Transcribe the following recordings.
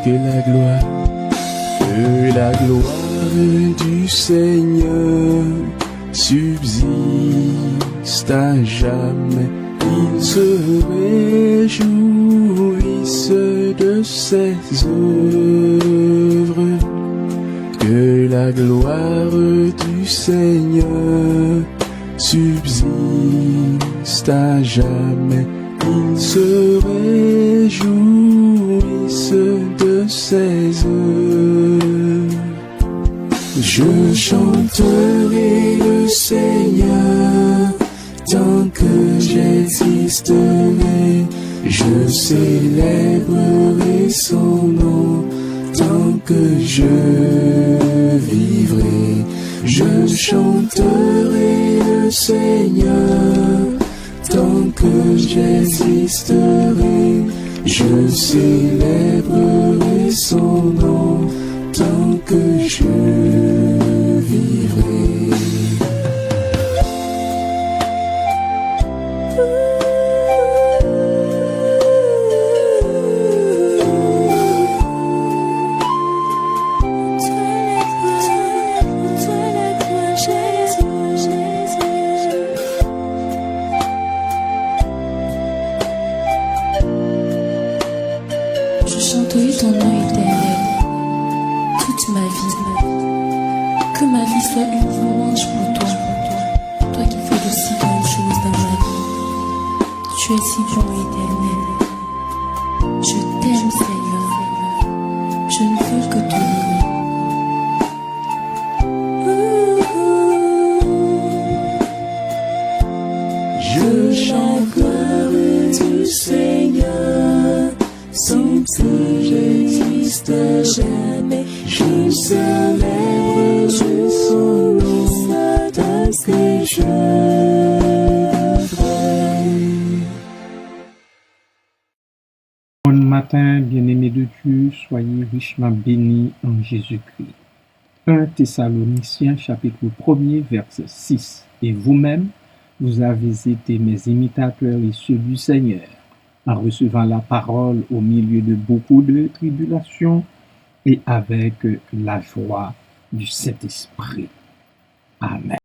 que la gloire du Seigneur subsiste à jamais. Ils se réjouissent de ses œuvres. Que la gloire du Seigneur subsiste à jamais. Ils se réjouissent de ses œuvres. Je chanterai le Seigneur tant que j'existerai. Je célébrerai son nom tant que je vivrai. Je chanterai le Seigneur tant que j'existerai. Je célébrerai son nom tant que je vivrai. Je chanterai ton nom éternel toute ma vie. Que ma vie soit une louange pour toi. Toi qui fais de si bonnes choses dans ma vie. Tu es si bon éternel. Je t'aime Seigneur. Je ne veux que te louer. Je chanterai du Seigneur sans que j'existe jamais. Je célébrerai son nom tant que je vivrai. Bon matin, bien-aimés de Dieu, soyez richement bénis en Jésus-Christ. 1 Thessaloniciens chapitre 1er verset 6. Et vous-même, vous avez été mes imitateurs et ceux du Seigneur, en recevant la parole au milieu de beaucoup de tribulations et avec la joie du Saint-Esprit. Amen.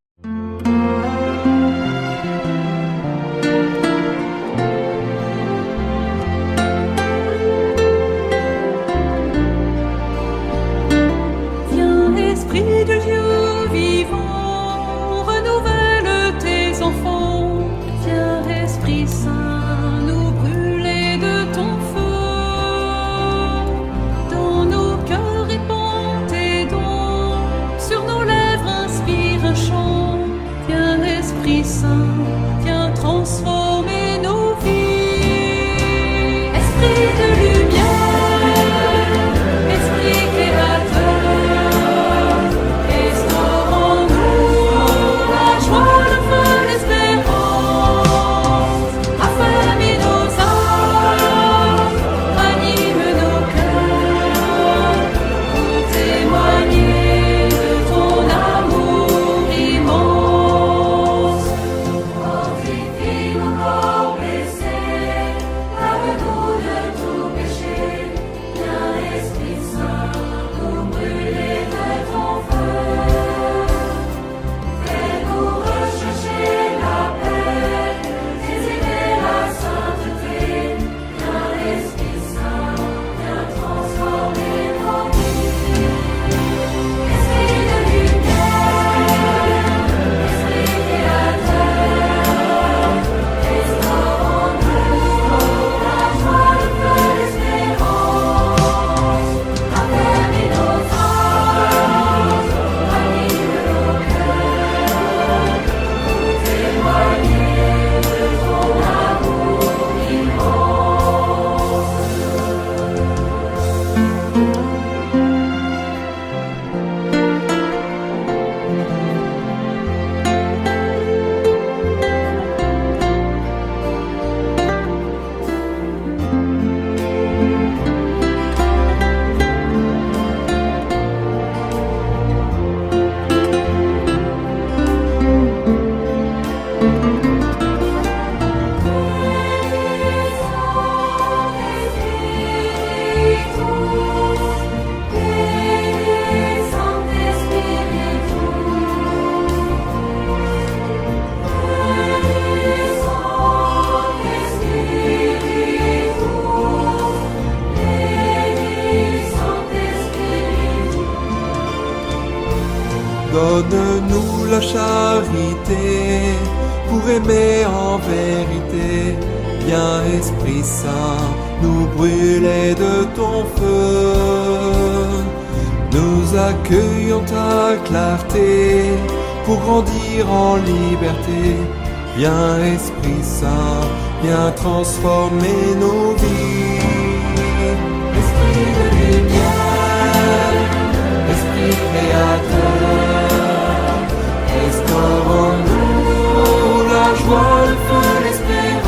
Viens, Esprit de Dieu vivant, renouvelle tes enfants. Viens, Esprit Saint, nous brûler de ton feu. Dans nos cœurs répand tes dons, sur nos lèvres inspire un chant. Donne-nous la charité pour aimer en vérité. Viens Esprit Saint, nous brûler de ton feu. Nous accueillons ta clarté pour grandir en liberté. Viens Esprit Saint, viens transformer nos vies. Esprit de lumière, Esprit créateur, restaurons-nous la joie, le feu, l'espérance.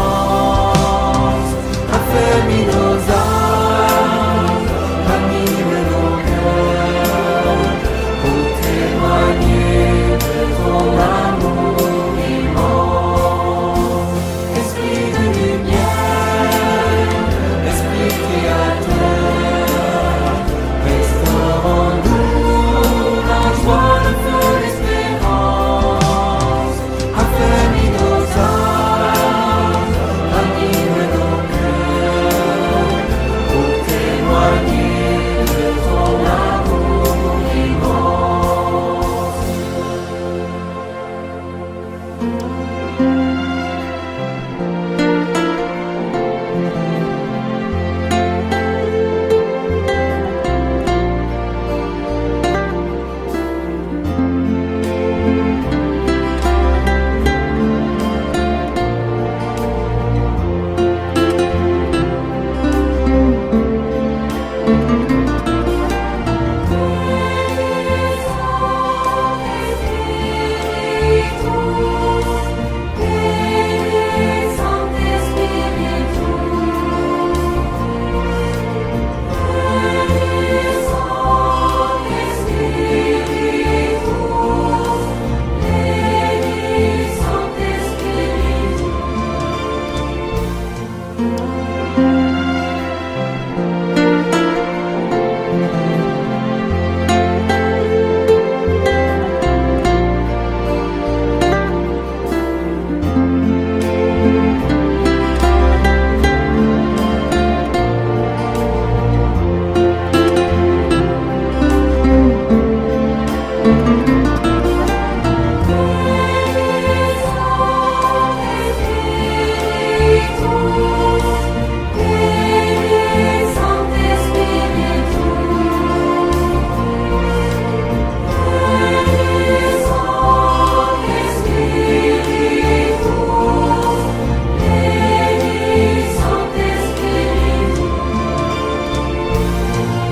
Affermis nos âmes, anime nos cœurs, pour témoigner de ton amour immense. Esprit de lumière, Esprit créateur, restaurons-nous la joie, le feu, l'espérance. Affermis nos âmes, anime nos cœurs, pour témoigner de ton amour immense.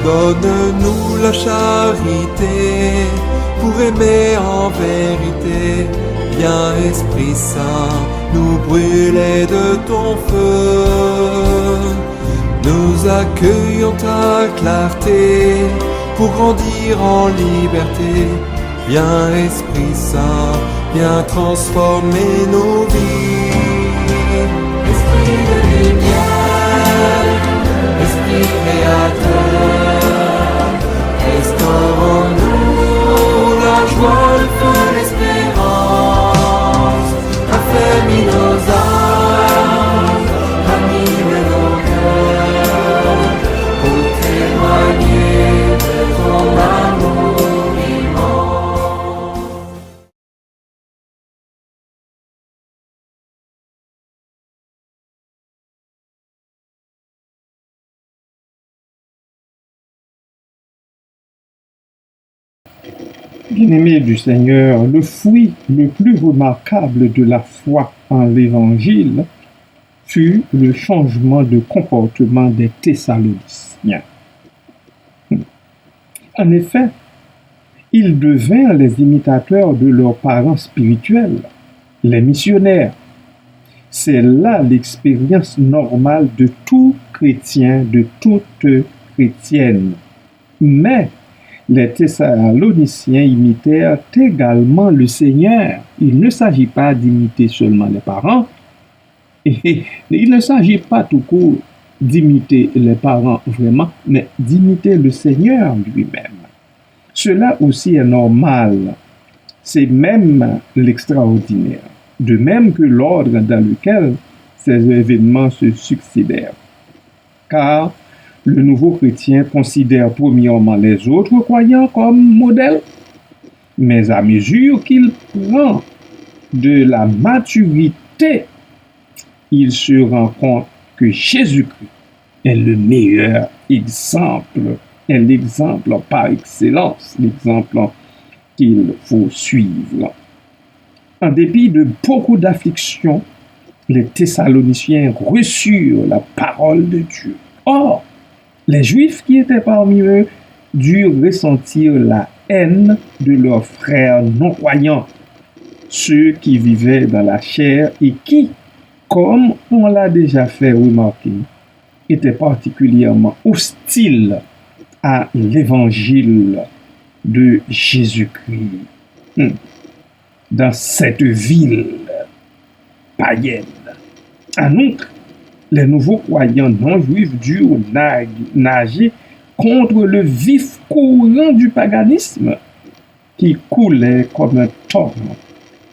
Donne-nous la charité pour aimer en vérité. Viens Esprit Saint, nous brûler de ton feu. Nous accueillons ta clarté pour grandir en liberté. Viens Esprit Saint, viens transformer nos vies. Esprit de lumière, Esprit créateur, restaurons-nous la joie, le feu, l'espérance. Affermis nos âmes, anime nos cœurs, pour témoigner de ton amour immense. Bien-aimés du Seigneur, le fruit le plus remarquable de la foi en l'Évangile fut le changement de comportement des Thessaloniciens. En effet, ils devinrent les imitateurs de leurs parents spirituels, les missionnaires. C'est là l'expérience normale de tout chrétien, de toute chrétienne. Mais les Thessaloniciens imitèrent également le Seigneur. Il ne s'agit pas d'imiter seulement les parents, et il ne s'agit pas tout court d'imiter les parents vraiment, mais d'imiter le Seigneur lui-même. Cela aussi est normal, c'est même l'extraordinaire, de même que l'ordre dans lequel ces événements se succédèrent. Car le nouveau chrétien considère premièrement les autres croyants comme modèles. Mais à mesure qu'il prend de la maturité, il se rend compte que Jésus-Christ est le meilleur exemple, est l'exemple par excellence, l'exemple qu'il faut suivre. En dépit de beaucoup d'afflictions, les Thessaloniciens reçurent la parole de Dieu. Or, les Juifs qui étaient parmi eux durent ressentir la haine de leurs frères non-croyants, ceux qui vivaient dans la chair et qui, comme on l'a déjà fait remarquer, étaient particulièrement hostiles à l'évangile de Jésus-Christ. Dans cette ville païenne. En outre, les nouveaux croyants non-juifs durent nager contre le vif courant du paganisme qui coulait comme un torrent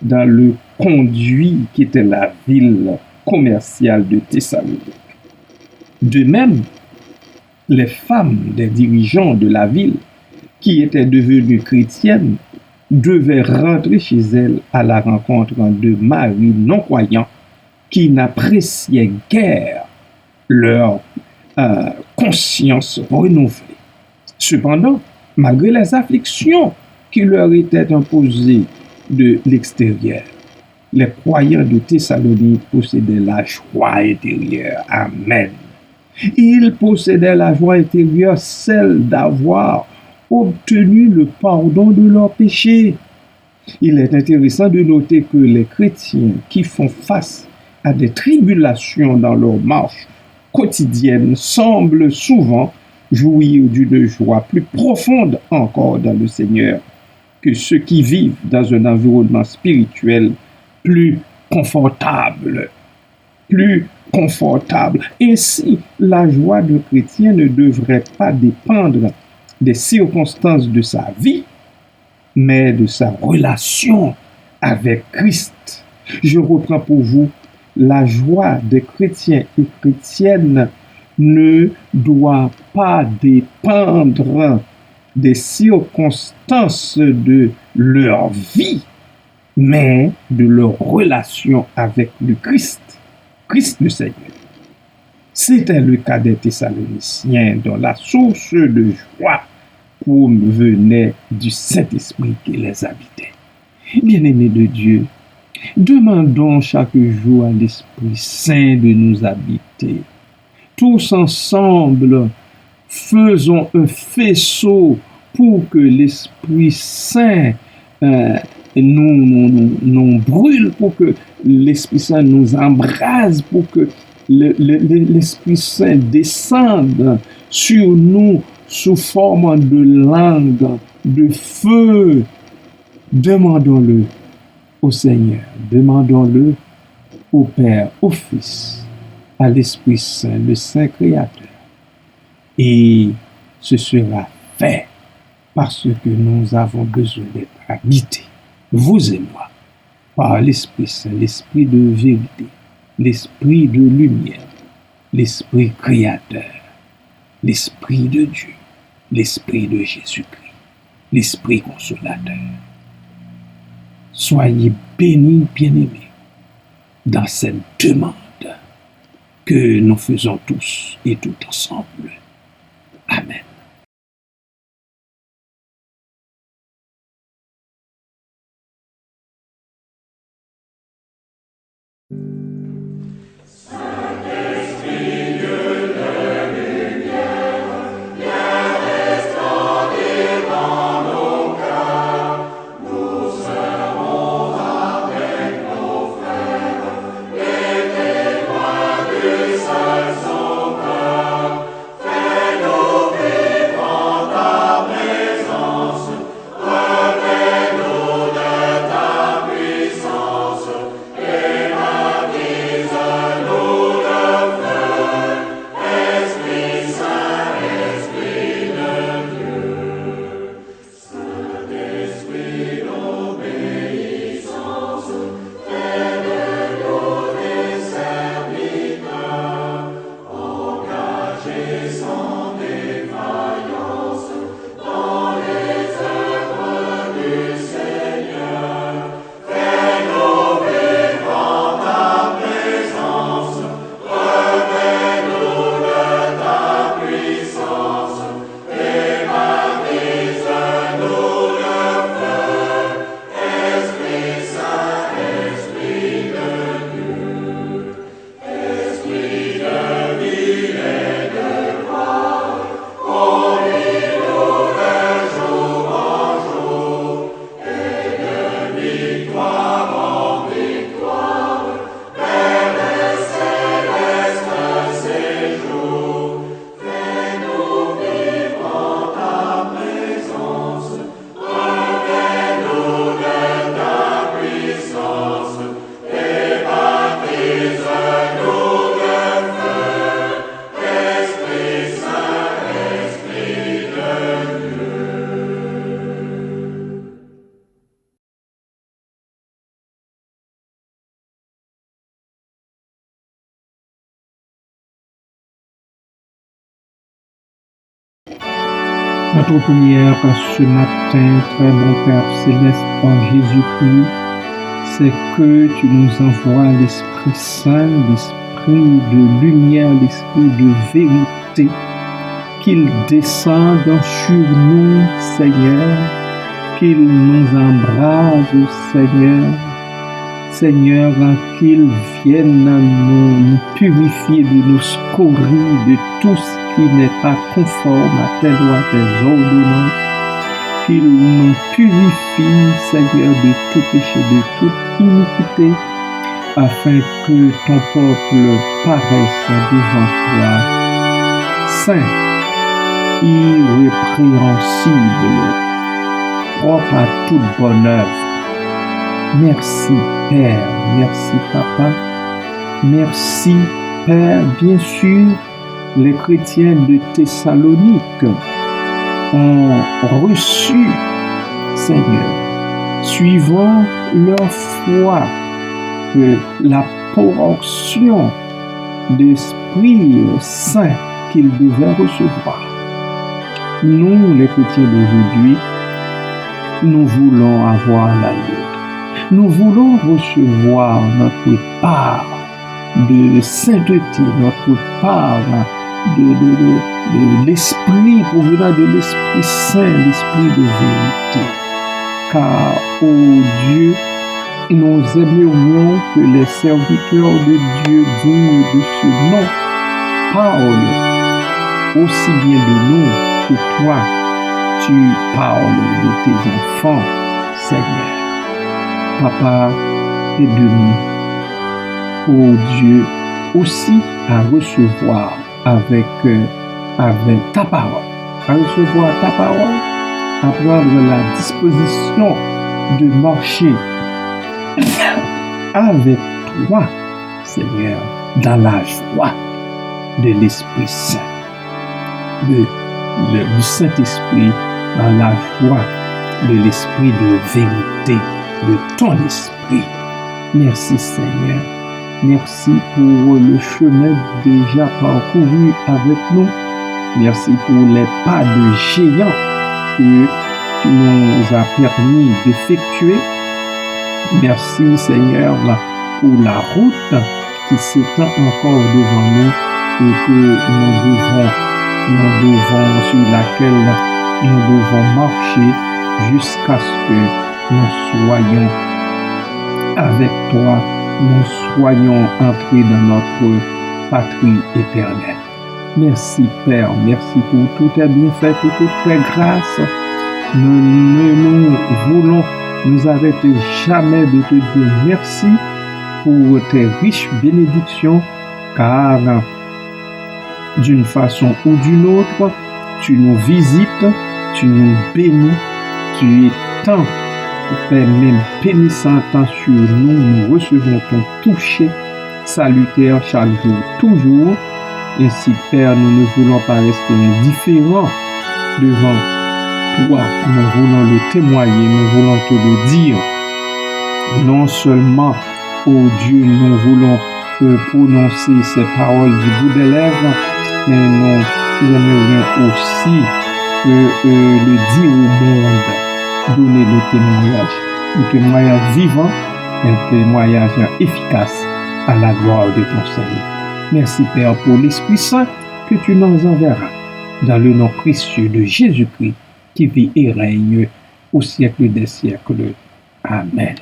dans le conduit qui était la ville commerciale de Thessalonique. De même, les femmes des dirigeants de la ville qui étaient devenues chrétiennes devaient rentrer chez elles à la rencontre de maris non-croyants qui n'appréciaient guère leur conscience renouvelée. Cependant, malgré les afflictions qui leur étaient imposées de l'extérieur, les croyants de Thessalonique possédaient la joie intérieure. Amen. Ils possédaient la joie intérieure, celle d'avoir obtenu le pardon de leurs péchés. Il est intéressant de noter que les chrétiens qui font face à des tribulations dans leur marche quotidienne semblent souvent jouir d'une joie plus profonde encore dans le Seigneur que ceux qui vivent dans un environnement spirituel plus confortable. Ainsi, la joie d'un chrétien ne devrait pas dépendre des circonstances de sa vie, mais de sa relation avec Christ. Je reprends pour vous, la joie des chrétiens et chrétiennes ne doit pas dépendre des circonstances de leur vie, mais de leur relation avec le Christ, Christ le Seigneur. C'était le cas des Thessaloniciens dont la source de joie venait du Saint-Esprit qui les habitait. Bien-aimés de Dieu, demandons chaque jour à l'Esprit Saint de nous habiter. Tous ensemble, faisons un faisceau pour que l'Esprit Saint nous brûle, pour que l'Esprit Saint nous embrase, pour que l'Esprit Saint descende sur nous sous forme de langue, de feu. Demandons-le au Seigneur, demandons-le au Père, au Fils, à l'Esprit Saint, le Saint Créateur. Et ce sera fait parce que nous avons besoin d'être habités, vous et moi, par l'Esprit Saint, l'Esprit de vérité, l'Esprit de lumière, l'Esprit créateur, l'Esprit de Dieu, l'Esprit de Jésus-Christ, l'Esprit consolateur. Soyez bénis, bien-aimés, dans cette demande que nous faisons tous et tout ensemble. Amen. Notre prière ce matin, très bon Père Céleste, en Jésus-Christ, c'est que tu nous envoies l'Esprit Saint, l'Esprit de lumière, l'Esprit de vérité, qu'il descende sur nous, Seigneur, qu'il nous embrase, Seigneur, Seigneur, qu'il vienne nous purifier, de nous scorer de tout ce qui n'est pas conforme à tes lois, tes ordonnances, qu'il nous purifie, Seigneur, de tout péché, de toute iniquité, afin que ton peuple paraisse devant toi, saint, irrépréhensible, propre à toute bonne œuvre. Merci Père, merci Papa, merci Père. Bien sûr, les chrétiens de Thessalonique ont reçu, Seigneur, suivant leur foi, la portion d'Esprit Saint qu'ils devaient recevoir. Nous, les chrétiens d'aujourd'hui, nous voulons avoir la nôtre. Nous voulons recevoir notre part de sainteté, notre part de l'Esprit provenant de l'Esprit Saint, l'Esprit de vérité. Car, ô Dieu, nous aimerions que les serviteurs de Dieu dignes de ce nom parlent aussi bien de nous que toi, tu parles de tes enfants, Seigneur. Papa, aide-nous, ô Dieu, aussi à recevoir avec ta parole, à recevoir ta parole, à prendre la disposition de marcher avec toi, Seigneur, dans la joie de l'Esprit Saint, du Saint-Esprit, dans la joie de l'Esprit de vérité, de ton Esprit. Merci Seigneur. Merci pour le chemin déjà parcouru avec nous. Merci pour les pas de géant que tu nous as permis d'effectuer. Merci Seigneur pour la route qui s'étend encore devant nous et que sur laquelle nous devons marcher jusqu'à ce que nous soyons avec toi, nous soyons entrés dans notre patrie éternelle. Merci Père, merci pour tous tes bienfaits, pour toutes tes grâces. Nous voulons nous arrêter jamais de te dire merci pour tes riches bénédictions, car d'une façon ou d'une autre, tu nous visites, tu nous bénis, tu es tant, Père, même pénissant tant sur nous, nous recevons ton toucher salutaire chaque jour, toujours. Ainsi, Père, nous ne voulons pas rester indifférents devant toi, nous voulons le témoigner, nous voulons te le dire. Non seulement, ô Dieu, nous voulons prononcer ces paroles du bout des lèvres, mais nous aimerions aussi le dire au monde, donner le témoignage vivant, un témoignage efficace à la gloire de ton Seigneur. Merci Père pour l'Esprit Saint que tu nous enverras dans le nom précieux de Jésus-Christ qui vit et règne au siècle des siècles. Amen.